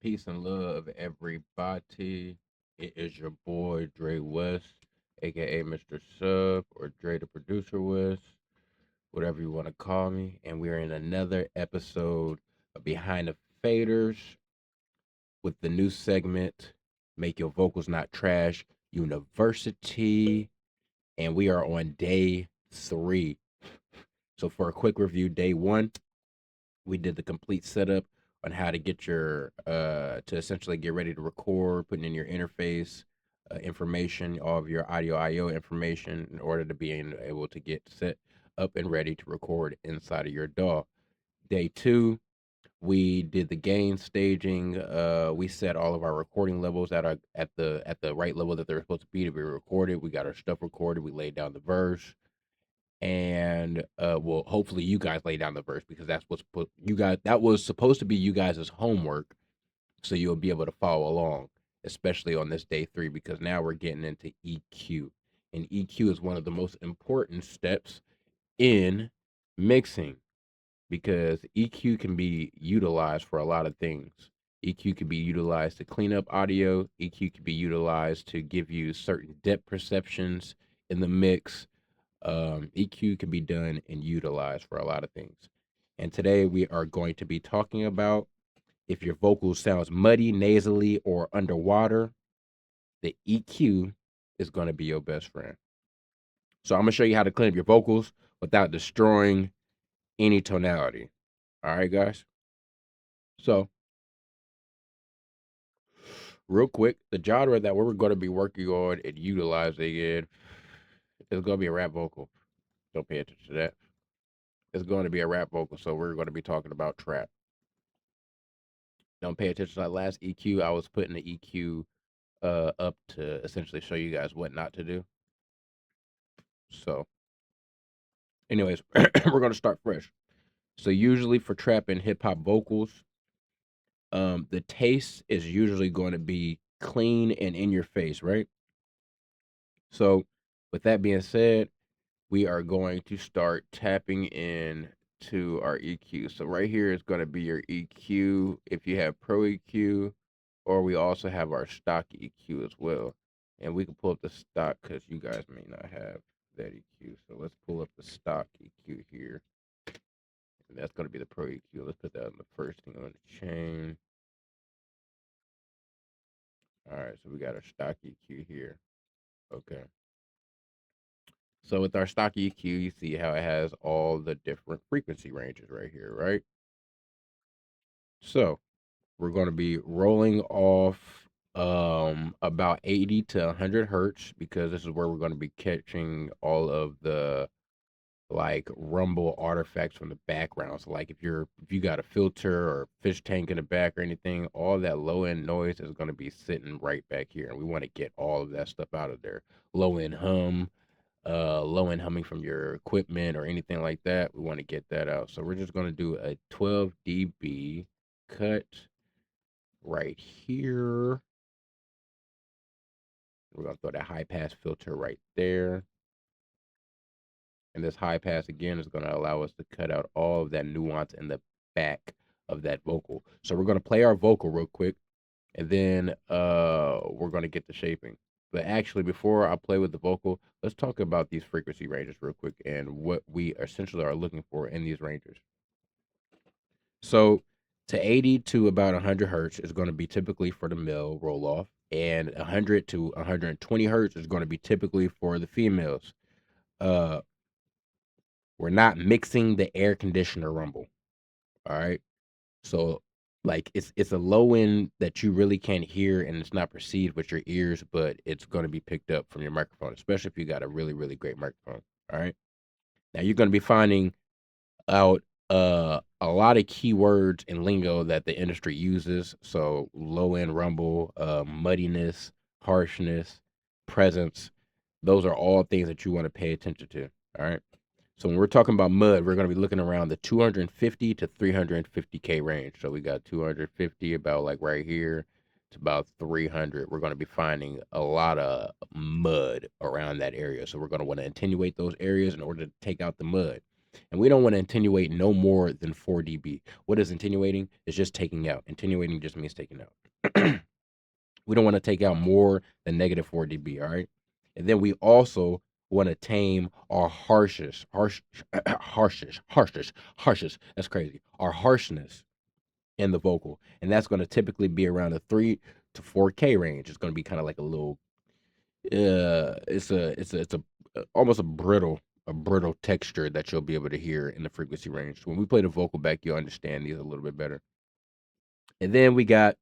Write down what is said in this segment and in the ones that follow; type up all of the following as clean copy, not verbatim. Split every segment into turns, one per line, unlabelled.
Peace and love, everybody. It is your boy Dre West, aka Mr. Sub, or Dre the Producer West, whatever you want to call me. And we're in another episode of Behind the Faders with the new segment, Make Your Vocals Not Trash University. And we are on day 3. So, for a quick review, day 1, we did the complete setup on how to get your to essentially get ready to record, putting in your interface information, all of your audio IO information in order to be able to get set up and ready to record inside of your DAW. Day 2, we did the gain staging. We set all of our recording levels at the right level that they're supposed to be recorded. We got our stuff recorded. We laid down the verse, and well, hopefully you guys lay down the verse because that's what's put you guys that was supposed to be you guys' homework, so you'll be able to follow along, especially on this day 3, because now we're getting into EQ, and EQ is one of the most important steps in mixing, because EQ can be utilized for a lot of things. EQ can be utilized to clean up audio. EQ can be utilized to give you certain depth perceptions in the mix. EQ can be done and utilized for a lot of things. And today we are going to be talking about if your vocal sounds muddy, nasally, or underwater, the EQ is going to be your best friend. So I'm going to show you how to clean up your vocals without destroying any tonality. All right, guys? So, real quick, the genre that we're going to be working on and utilizing it is going to be a rap vocal. Don't pay attention to that. It's going to be a rap vocal, so we're going to be talking about trap. Don't pay attention to that last EQ. I was putting the EQ up to essentially show you guys what not to do. So, anyways, we're going to start fresh. So, usually for trap and hip hop vocals, the taste is usually going to be clean and in your face, right? So, with that being said, we are going to start tapping in to our EQ. So right here is going to be your EQ if you have Pro EQ, or we also have our stock EQ as well. And we can pull up the stock because you guys may not have that EQ. So let's pull up the stock EQ here. And that's going to be the Pro EQ. Let's put that on the first thing on the chain. All right, so we got our stock EQ here. Okay. So with our stock EQ, you see how it has all the different frequency ranges right here, right? So we're going to be rolling off about 80 to 100 hertz, because this is where we're going to be catching all of the like rumble artifacts from the background. So like if you got a filter or fish tank in the back or anything, all that low end noise is going to be sitting right back here, and we want to get all of that stuff out of there. Low end hum, low end humming from your equipment or anything like that, we want to get that out. So we're just going to do a 12 dB cut right here. We're going to throw that high pass filter right there. And this high pass again is going to allow us to cut out all of that nuance in the back of that vocal. So we're going to play our vocal real quick, and then we're going to get the shaping. But actually, before I play with the vocal, let's talk about these frequency ranges real quick and what we essentially are looking for in these ranges. So, to 80 to about 100 hertz is going to be typically for the male roll off, and 100 to 120 hertz is going to be typically for the females. Uh, we're not mixing the air conditioner rumble. All right. So like it's a low end that you really can't hear, and it's not perceived with your ears, but it's going to be picked up from your microphone, especially if you got a really, really great microphone. All right. Now you're going to be finding out a lot of keywords and lingo that the industry uses. So low end rumble, muddiness, harshness, presence. Those are all things that you want to pay attention to. All right. So when we're talking about mud, we're going to be looking around the 250 to 350K range. So we got 250 about like right here to about 300. We're going to be finding a lot of mud around that area. So we're going to want to attenuate those areas in order to take out the mud. And we don't want to attenuate no more than 4 dB. What is attenuating? It's just taking out. Attenuating just means taking out. We don't want to take out more than negative 4 dB, all right? And then we also want to tame our harshness. That's crazy. Our harshness in the vocal. And that's going to typically be around the 3 to 4K range. It's going to be kind of like a little it's a almost a brittle texture that you'll be able to hear in the frequency range. When we play the vocal back, you'll understand these a little bit better. And then we got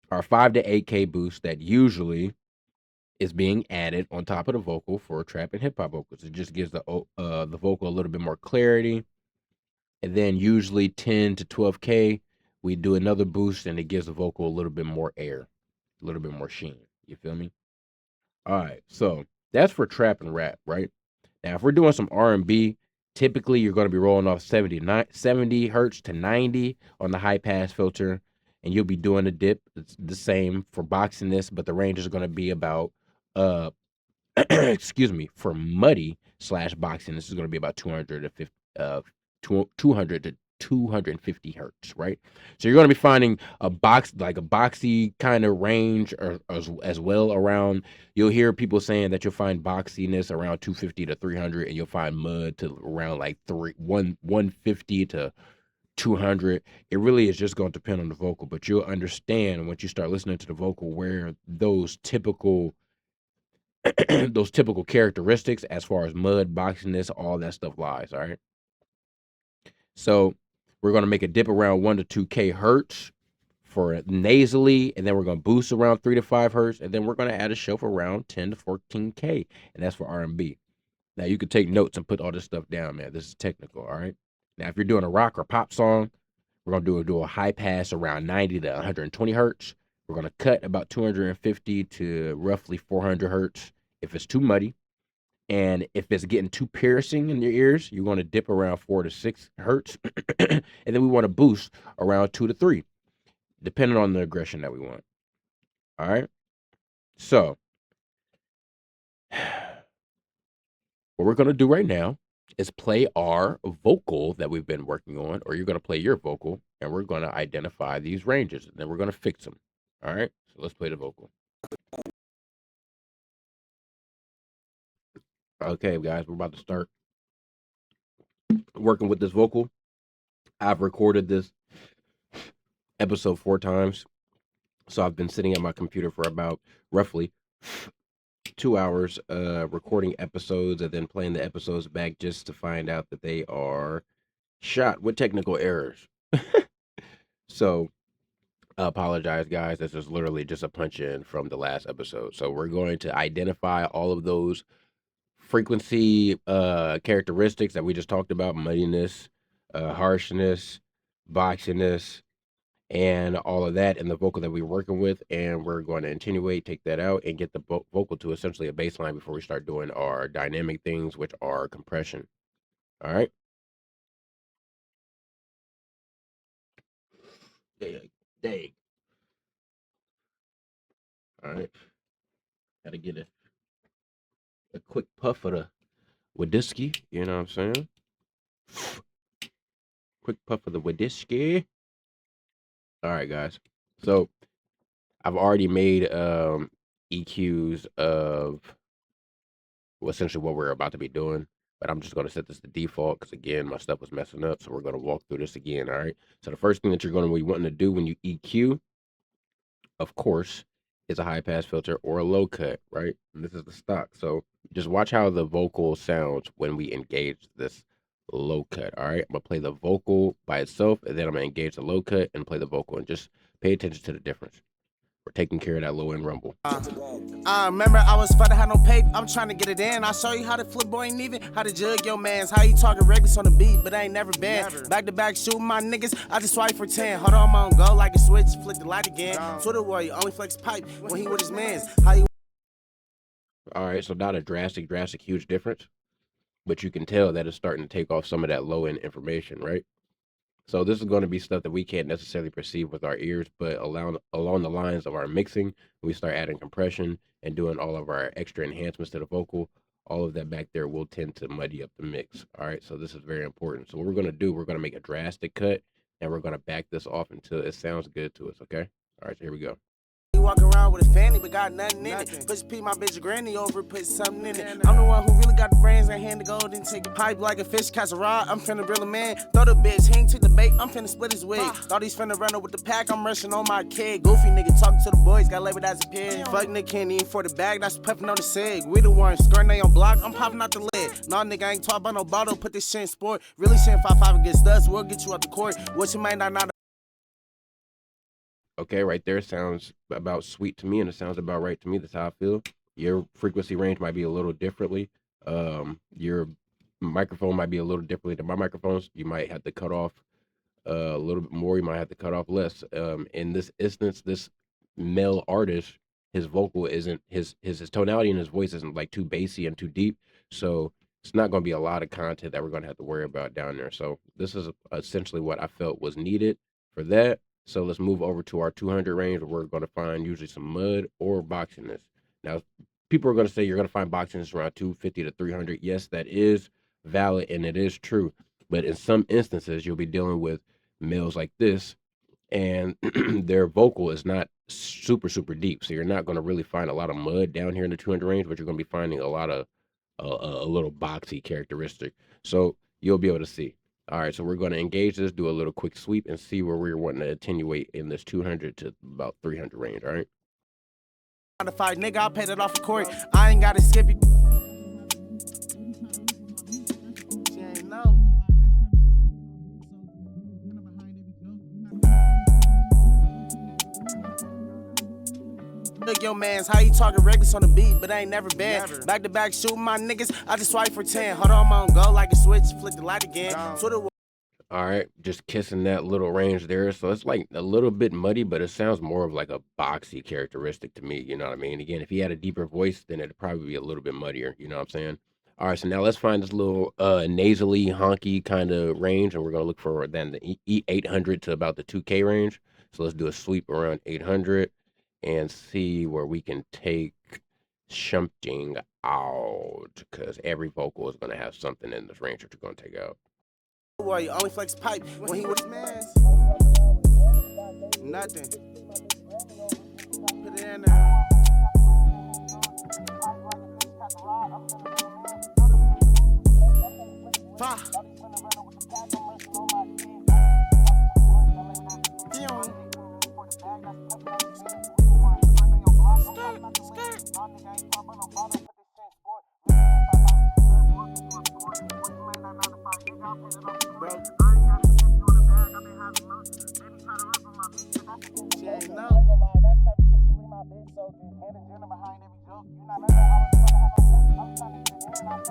our 5 to 8K boost that usually is being added on top of the vocal for trap and hip hop vocals. It just gives the vocal a little bit more clarity. And then usually 10 to 12K, we do another boost and it gives the vocal a little bit more air, a little bit more sheen. You feel me? All right, so that's for trap and rap, right? Now, if we're doing some R&B, typically you're going to be rolling off 70 hertz to 90 on the high pass filter, and you'll be doing a dip. It's the same for boxing this, but the range is going to be about uh excuse me, for muddy slash boxing, this is going to be about 200 to 50, 200 to 250 hertz, right? So you're going to be finding a boxy kind of range or as well around. You'll hear people saying that you'll find boxiness around 250 to 300, and you'll find mud to around like 150 to 200. It really is just going to depend on the vocal, but you'll understand once you start listening to the vocal where those typical characteristics as far as mud, boxiness, all that stuff lies. All right. So we're going to make a dip around 1 to 2K hertz for nasally, and then we're going to boost around 3 to 5 hertz, and then we're going to add a shelf around 10 to 14K, and that's for R&B. Now you can take notes and put all this stuff down, man. This is technical. All right. Now if you're doing a rock or pop song, we're going to do a high pass around 90 to 120 hertz. We're going to cut about 250 to roughly 400 hertz if it's too muddy. And if it's getting too piercing in your ears, you're going to dip around 4 to 6 hertz. And then we want to boost around 2 to 3, depending on the aggression that we want. All right. So, what we're going to do right now is play our vocal that we've been working on, or you're going to play your vocal, and we're going to identify these ranges, and then we're going to fix them. All right. So, let's play the vocal. Okay, guys, we're about to start working with this vocal. I've recorded this episode 4 times. So I've been sitting at my computer for about roughly 2 hours recording episodes and then playing the episodes back just to find out that they are shot with technical errors. So I apologize, guys. This is literally just a punch in from the last episode. So we're going to identify all of those frequency characteristics that we just talked about: muddiness, harshness, boxiness, and all of that in the vocal that we're working with. And we're going to attenuate, take that out, and get the vocal to essentially a baseline before we start doing our dynamic things, which are compression. All right. Dang. All right. Got to get a quick puff of the Wadisky. You know what I'm saying? Quick puff of the Wadisky. All right, guys. So I've already made EQs of essentially what we're about to be doing, but I'm just going to set this to default because, again, my stuff was messing up. So we're going to walk through this again. All right. So the first thing that you're going to be wanting to do when you EQ, of course, is a high pass filter or a low cut, right? And this is the stock. So just watch how the vocal sounds when we engage this low cut. All right. I'm going to play the vocal by itself, and then I'm going to engage the low cut and play the vocal, and just pay attention to the difference. We're taking care of that low end rumble.
Remember I was about to have no paper, I'm trying to get it in. I'll show you how to flip boy ain't even, how to jug your mans. How you talking reckless on the beat, but I ain't never been. Back to back shooting my niggas, I just swipe for 10. Hold on, I'm on go like a switch, flick the light again. Twitter warrior, only flex pipe when he with his mans. How you...
All right, so not a drastic, huge difference, but you can tell that it's starting to take off some of that low end information, right? So this is going to be stuff that we can't necessarily perceive with our ears, but along the lines of our mixing, we start adding compression and doing all of our extra enhancements to the vocal. all of that back there will tend to muddy up the mix. All right, so this is very important. So what we're gonna do, we're gonna make a drastic cut, and we're gonna back this off until it sounds good to us. Okay. All right, so here we go.
He walk around with a fanny, but got nothing in it. Push P, my bitch granny over, put something in it. I'm the one who really got the brains, I hand the gold and take a pipe like a fish, catch a rod. I'm finna grill a man, throw the bitch, he ain't took the bait, I'm finna split his wig. Thought he's finna run up with the pack, I'm rushing on my kid. Goofy nigga talking to the boys, got labeled as a pig. Fuck nigga can't eat for the bag, that's puffing on the cig. We the ones, skirting they on block, I'm popping out the lid. Nah nigga, I ain't talking about no bottle, put this shit in sport. Really shit 5-5 against us, we'll get you out the court. What you might not.
Okay, right there sounds about sweet to me, and it sounds about right to me. That's how I feel. Your frequency range might be a little differently. Your microphone might be a little differently than my microphones. You might have to cut off a little bit more. You might have to cut off less. In this instance, this male artist, his vocal isn't his tonality and his voice isn't like too bassy and too deep. So it's not going to be a lot of content that we're going to have to worry about down there. So this is essentially what I felt was needed for that. So let's move over to our 200 range where we're going to find usually some mud or boxiness. Now, people are going to say you're going to find boxiness around 250 to 300. Yes, that is valid and it is true. But in some instances, you'll be dealing with males like this and their vocal is not super deep. So you're not going to really find a lot of mud down here in the 200 range, but you're going to be finding a lot of a little boxy characteristic. So you'll be able to see. All right, so we're going to engage this, do a little quick sweep, and see where we're wanting to attenuate in this 200 to about 300 range, all right?
Fight, nigga, I'll pay that off the court. I ain't gotta skip it. She ain't know. Look, yo, mans, how you talking reckless on the beat, but I ain't never been. Back to back shooting my niggas, I just swipe for 10. Hold on, I'm on go like a switch, flick the light again.
All right, just kissing that little range there. So it's like a little bit muddy, but it sounds more of like a boxy characteristic to me. You know what I mean? Again, if he had a deeper voice, then it'd probably be a little bit muddier. You know what I'm saying? All right, so now let's find this little nasally, honky kind of range, and we're going to look for then the 800 to about the 2K range. So let's do a sweep around 800 and see where we can take something out, because every vocal is going to have something in this range that you're going to take out.
Boy, only flex pipe when he with his mans. Nothing. Put it in there.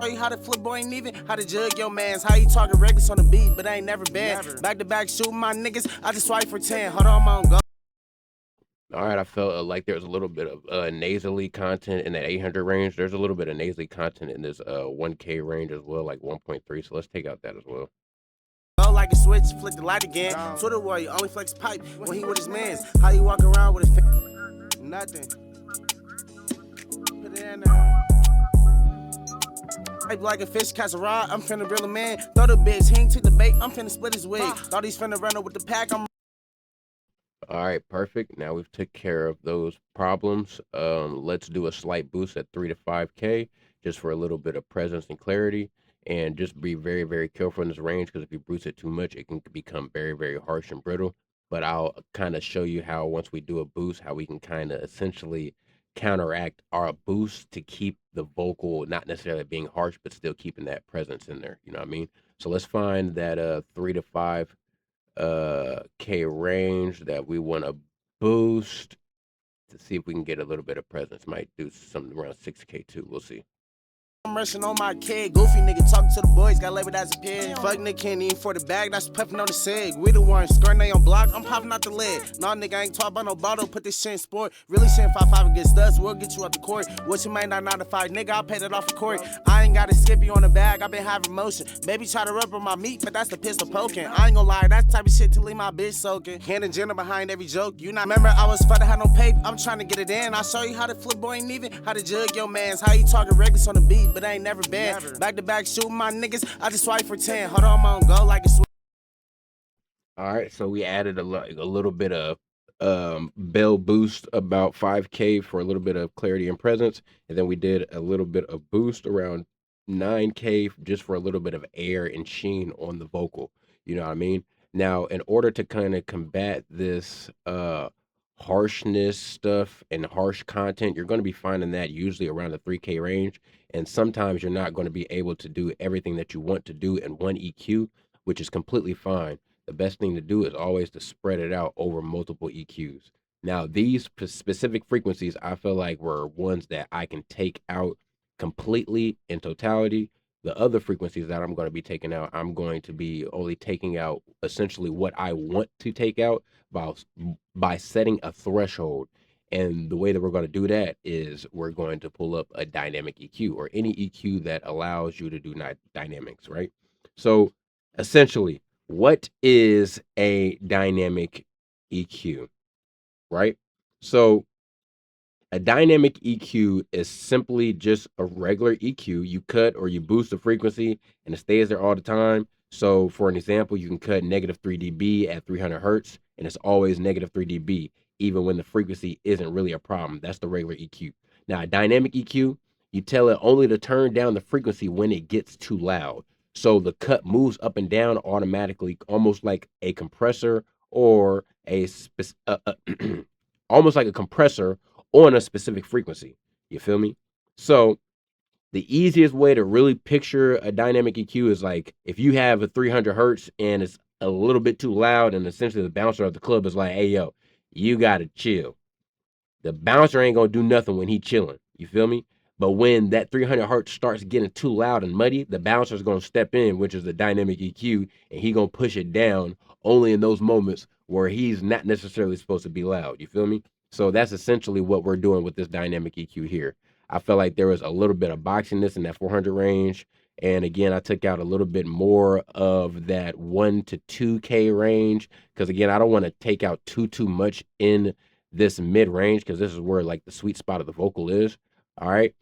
Show you how to flip boy ain't even, how to jug your mans, how you talking reckless on the beat, but I ain't never been. Back to back shooting my niggas, I just swipe for 10. Hold on, I'm on go.
All right, I felt like there's a little bit of nasally content in that 800 range. There's a little bit of nasally content in this 1K range as well, like 1.3. So let's take out that as well.
Go like a switch, flick the light again. Twitter boy, only flex pipe when he with his mans. How you walk around with a nothing. Put it in there. Pipe like a fish, catch a rod. I'm finna grill a man. Throw the bitch, he ain't took the bait. I'm finna split his wig. Thought he's finna run up with the pack.
All right, perfect. Now we've took care of those problems. Let's do a slight boost at 3 to 5K just for a little bit of presence and clarity. And just be very careful in this range, because if you boost it too much, it can become very harsh and brittle. But I'll kind of show you how, once we do a boost, how we can kind of essentially counteract our boost to keep the vocal not necessarily being harsh, but still keeping that presence in there. You know what I mean? So let's find that 3 to 5 K range that we want to boost to see if we can get a little bit of presence. Might do something around 6K too. We'll see.
I'm rushing on my kid. Goofy nigga talking to the boys, got labeled as a pig. Fuck nigga can't eat for the bag, that's puffing on the cig. We the ones, skirting they on block, I'm popping out the lid. Nah nigga, I ain't talking about no bottle, put this shit in sport. Really shit 5-5 against us, we'll get you out the court. What you might not fight, nigga, I'll pay that off the court. I ain't gotta skip you on the bag, I been having motion. Baby try to rub on my meat, but that's the pistol poking. I ain't gonna lie, that type of shit to leave my bitch soaking. Hand and gender behind every joke, you not remember I was fucking had no paper, I'm trying to get it in. I'll show you how to flip boy ain't even, how to jug your mans, how you talking reckless on the beat, but but I ain't never been. Back to back shooting my niggas, I just swipe for 10. Hold on, I'm on go like a switch.
All right, so we added a little bit of bell boost about 5K for a little bit of clarity and presence, and then we did a little bit of boost around 9K just for a little bit of air and sheen on the vocal. You know what I mean? Now, in order to kind of combat this harshness stuff and harsh content, you're going to be finding that usually around the 3K range, and sometimes you're not going to be able to do everything that you want to do in one EQ, which is completely fine. The best thing to do is always to spread it out over multiple EQs. Now, these specific frequencies, I feel like were ones that I can take out completely in totality. The other frequencies that I'm going to be taking out, I'm going to be only taking out essentially what I want to take out by, by setting a threshold. And the way that we're going to do that is we're going to pull up a dynamic EQ or any EQ that allows you to do dynamics, right? So essentially, what is a dynamic EQ, right? So a dynamic EQ is simply just a regular EQ. You cut or you boost the frequency and it stays there all the time. So, for an example, you can cut negative 3 dB at 300 hertz and it's always negative 3 dB, even when the frequency isn't really a problem. That's the regular EQ. Now, a dynamic EQ, you tell it only to turn down the frequency when it gets too loud. So the cut moves up and down automatically, almost like a compressor or almost like a compressor on a specific frequency. You feel me? So the easiest way to really picture a dynamic EQ is like if you have a 300 hertz and it's a little bit too loud, and essentially the bouncer at the club is like, hey, yo, you got to chill. The bouncer ain't gonna do nothing when he chilling. You feel me? But when that 300 hertz starts getting too loud and muddy, the bouncer's gonna step in, which is the dynamic EQ, and he gonna push it down only in those moments where he's not necessarily supposed to be loud. You feel me? So that's essentially what we're doing with this dynamic EQ here. I felt like there was a little bit of boxiness in that 400 range. And again, I took out a little bit more of that 1 to 2K range because again, I don't want to take out too much in this mid range because this is where like the sweet spot of the vocal is. All right.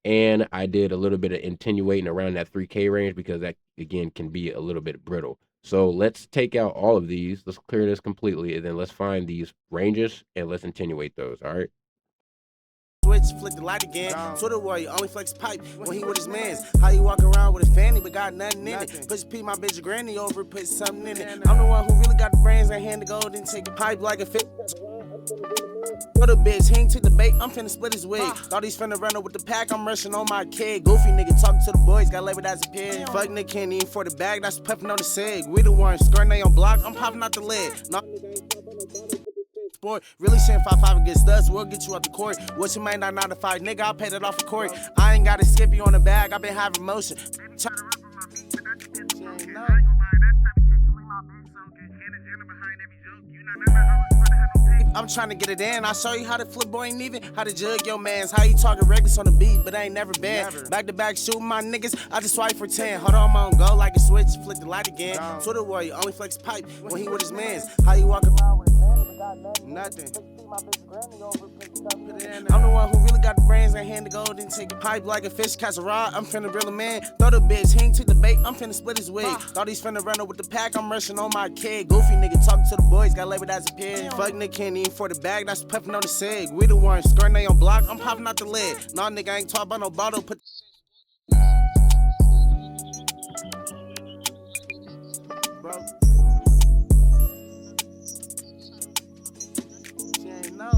And I did a little bit of attenuating around that 3K range because that again can be a little bit brittle. So let's take out all of these. Let's clear this completely and then let's find these ranges and let's attenuate those. All right.
Switch, flick the light again. Twitter warrior, only flex pipe when he with his mans. How you walk around with a fanny but got nothing in it? Push P my bitch granny over, put something in it. I'm the one who really got the brains and hand the gold and take a pipe like a fit. What a bitch, he ain't took the bait, I'm finna split his wig. Thought he's finna run up with the pack, I'm rushing on my kid. Goofy nigga talking to the boys, got labeled as a pig. Fuck nigga can't even for the bag, that's puffing on the cig. We the ones skirting they on block, I'm popping out the lid. Nah, sport. Really saying 5-5 against studs, we'll get you out the court. What you might not 9 to 5, nigga, I'll pay that off the court. I ain't gotta skip you on the bag, I been having motion. I'm trying to get it in. I'll show you how to flip boy ain't even. How to jug your mans. How you talking reckless on the beat, but I ain't never been. Back to back shooting my niggas. I just swipe for 10. Hold on, I'm on go like a switch. Flick the light again. Twitter warrior, only flex pipe when he with his mans. How you walk around with nothing. I'm the one who really got the brains and hand the gold and take a pipe like a fish catch a rod. I'm finna reel a man. Throw the bitch, he ain't took the bait. I'm finna split his wig. Thought he's finna run up with the pack. I'm rushing on my kid. Goofy nigga talking to the boys, got labeled as a pig. Fuck nigga can't even for the bag. That's puffing on the cig. We the ones skirting they on block. I'm popping out the lid. Nah, nigga, I ain't talking about no bottle. Put bro. She ain't know.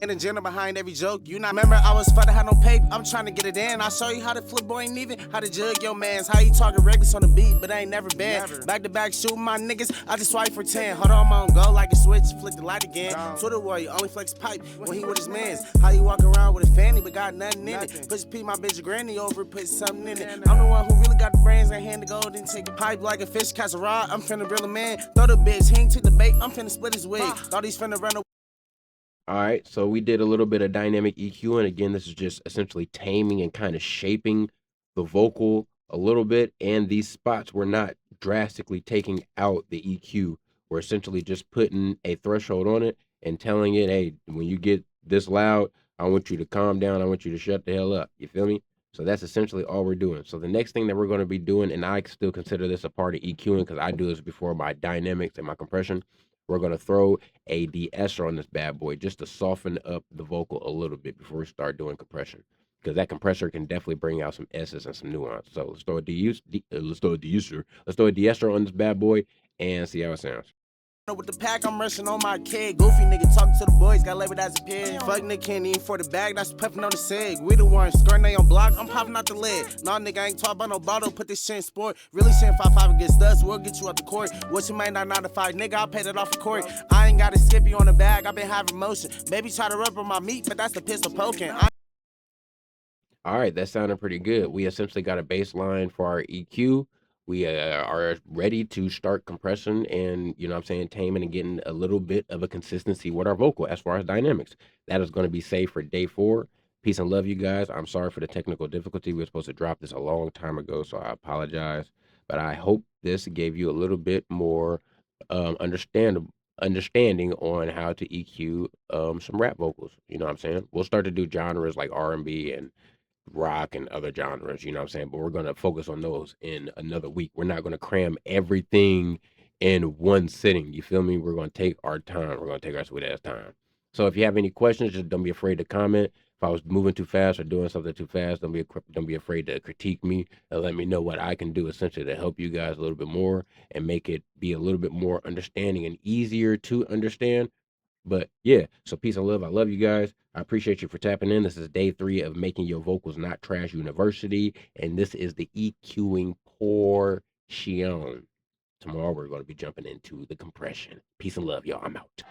And the agenda behind every joke, you not remember I was fucked, had no paper, I'm trying to get it in. I'll show you how to flip boy ain't even, how to jug your mans. How you talking reckless on the beat, but I ain't never been. Back to back shooting my niggas, I just swipe for 10. Hold on, I'm on go like a switch, flick the light again. Twitter warrior, only flex pipe when he with his mans. How you walk around with a fanny but got nothing in it? Push P my bitch granny over, put something in it. I'm the one who really got the brains and hand the gold and take a pipe like a fish catch a rod. I'm finna reel a man. Throw the bitch, he ain't took the bait, I'm finna split his wig. Thought he's finna run away.
All right, so we did a little bit of dynamic EQ, and again, this is just essentially taming and kind of shaping the vocal a little bit. And these spots we're not drastically taking out the EQ. We're essentially just putting a threshold on it and telling it, hey, when you get this loud, I want you to calm down. I want you to shut the hell up. You feel me? So that's essentially all we're doing. So the next thing that we're going to be doing, and I still consider this a part of EQing because I do this before my dynamics and my compression. We're going to throw a de-esser on this bad boy just to soften up the vocal a little bit before we start doing compression. Because that compressor can definitely bring out some S's and some nuance. So let's throw a let's throw a de-esser on this bad boy and see how it sounds.
With the pack, I'm rushing on my kid. Goofy nigga talking to the boys, got labeled as a pig. Fuck nigga can't even for the bag, that's puffing on the cig. We the ones skirting they on block, I'm popping out the lid. Nah, nigga, I ain't talking about no bottle, put this shit in sport. Really shit 5-5 against us, we'll get you out the court. What you might not 9 to 5, nigga, I'll pay that off the court. I ain't gotta skip you on the bag, I been having motion. Baby try to rub on my meat, but that's the pistol poking.
All right, that sounded pretty good. We essentially got a baseline for our EQ. We are ready to start compressing and, you know what I'm saying, taming and getting a little bit of a consistency with our vocal as far as dynamics. That is going to be safe for day 4. Peace and love, you guys. I'm sorry for the technical difficulty. We were supposed to drop this a long time ago, so I apologize. But I hope this gave you a little bit more understanding on how to EQ some rap vocals. You know what I'm saying? We'll start to do genres like R&B and rock and other genres, you know what I'm saying? But we're gonna focus on those in another week. We're not gonna cram everything in one sitting. You feel me? We're gonna take our time. We're gonna take our sweet ass time. So if you have any questions, just don't be afraid to comment. If I was moving too fast or doing something too fast, don't be afraid to critique me and let me know what I can do essentially to help you guys a little bit more and make it be a little bit more understanding and easier to understand. But yeah, so peace and love. I love you guys. I appreciate you for tapping in. This is day 3 of Making Your Vocals Not Trash University, and this is the EQing portion. Tomorrow we're going to be jumping into the compression. Peace and love, y'all. I'm out.